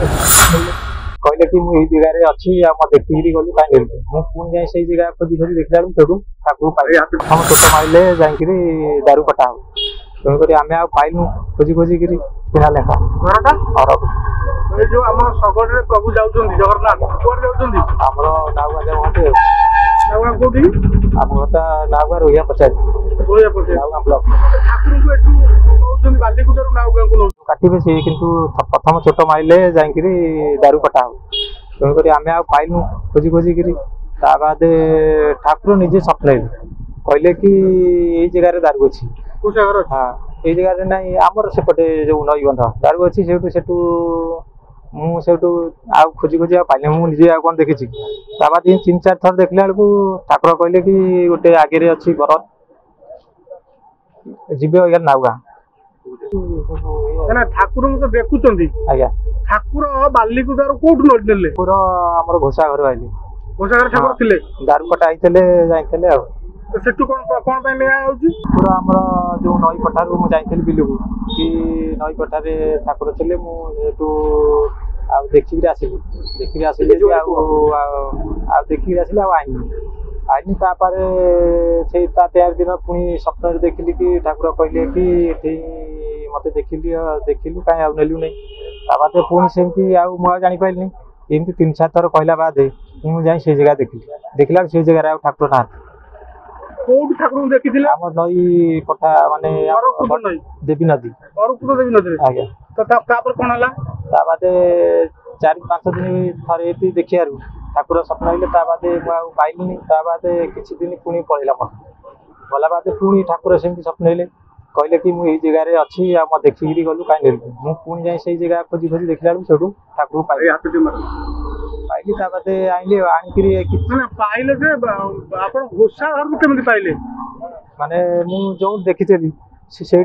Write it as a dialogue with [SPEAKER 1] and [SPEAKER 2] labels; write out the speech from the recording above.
[SPEAKER 1] कहले कि मुझे जगह अच्छी देखिकी गलु कहीं मुझे पुणी जाए से जगह खोजी खोजी देखला बेलू ठाकुर पाई हम छोट मारे जाकि दारू कटा हम तेणुक आम पाइलु खोजी खोजिक किना लेखा और
[SPEAKER 2] जो आम शगड़ प्रभु जाऊँ जगन्नाथ कुआर जाऊँ
[SPEAKER 1] आमर नाउगा महंती
[SPEAKER 2] नाउगा कौटी
[SPEAKER 1] आम घरटा नाउगा रोहिया पचारी नाउगा ब्लक
[SPEAKER 2] ठाकुर बालिकुदार नाउगा को
[SPEAKER 1] काटे सी कि प्रथम छोट मारे जाकि दारू कटा हम तेणुक आम पाइलु खोजी खोजिक बाद ठाकुर निजे स्वप्न कहले कि ये जगह दारू अच्छी हाँ ये जगह ना आमर सेपटे जो नई बंध दारू अच्छी से मुझे खोजी खोजी पाइल मुझे कौन देखी बाद 3-4 थर देखला बेलू ठाकुर कहले कि गोटे आगे अच्छी बर जीवे नाउगा
[SPEAKER 2] ठाकुर तो देखुं
[SPEAKER 1] आज्ञा
[SPEAKER 2] ठाकुर बालिकुदार कौट ने
[SPEAKER 1] पूरा आमर घोषा घर आइले
[SPEAKER 2] घोषा घर ठाकुर थे
[SPEAKER 1] दारू कटा जाते
[SPEAKER 2] सेठू कौन
[SPEAKER 1] पूरा आमर जो नई कठार मुझे बिलू कि नई कठार ठाकुर थे मुझे देखिक आसली देखिक आसली देखिक आसली आईनी तापर से तैयार दिन पुणी स्वप्न देखिली कि ठाकुर कहले कि ये मत देखिलु कहीं आलु नहीं पुणी सेमती मुझे जापारे एमती 3-4 थर कहला बाद मुझे से जगह देखला से जगह ठाकुर ना
[SPEAKER 2] ठाकुर देखी
[SPEAKER 1] आम नई कटा माने देवी नदी आज्ञा
[SPEAKER 2] कौन है
[SPEAKER 1] बाद 4-5 दिन थे ये देखियार ठाकुर स्वप्न आइले मुझे पाइलुनि बाद किसी दिन पुणी पलैला मत गला बाद पुणी ठाकुर सेमती स्वप्न आइले कहले कि मुझे जगह अच्छी देखिकी गलु कहीं मुझे पुणी जाए से जगह खोजी खोजी देखला बेलू ठाकुर पाइली बाद आइले
[SPEAKER 2] पाइले घोषा घर केमी पाइले
[SPEAKER 1] माने जो देखी से